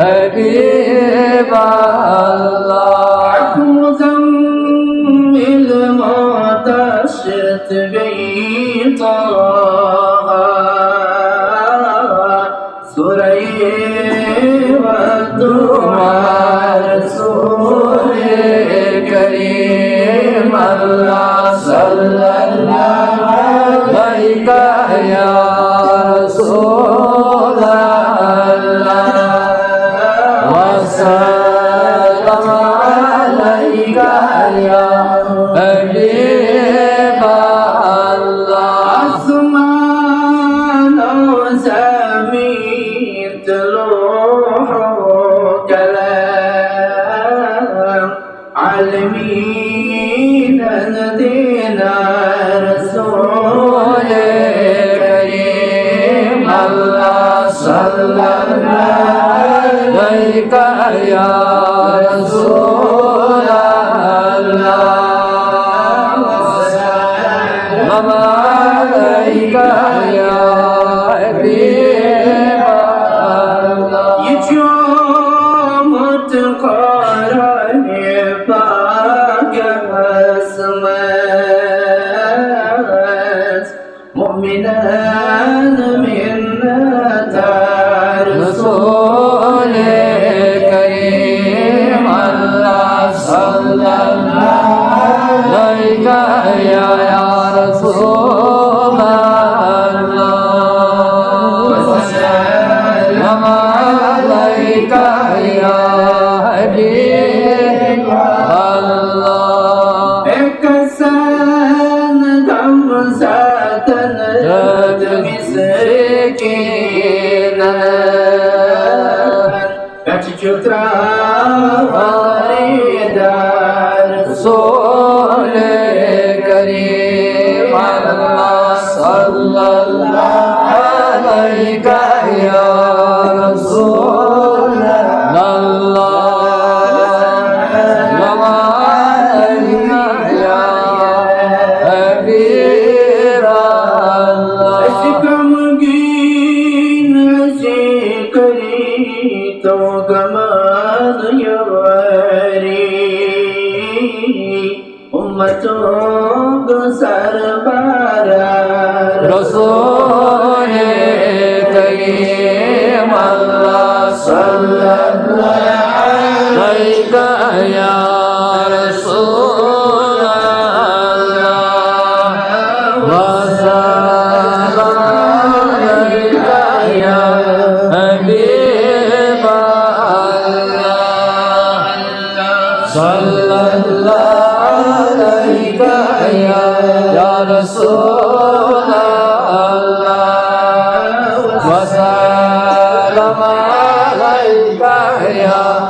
حبيب الله مزمل معتشت بيطاها سري والدعاء رسول كريم الله صلى الله عليك يا رسول الله سلام عليك يا حبيب الله أسمان وزمين تلوح كلام عالمين ندينا رسول كريم الله صلى الله عليك يا رسول الله سلام عليك يا حبيب الله يجوم تقرن باك اسماس مؤمنان منا رسول كريم الله صلى الله عليك يا رسول الله وسلام عليك يا حبيب الله اكسان دم ساتن جد مسكينا Chutra Haridar Rasul Kareem Allah Sallallahu Alaihi Ya Rasul Allah Ya Habib Allah Ashkamgin Ashkari تو گمان یواری امتوں کو سربار رسول کریم اللہ صلی اللہ علیہ یا رسول اللہ وسلام علیک یا حبیب صلى الله عليك يا رسول الله وسلام عليك يا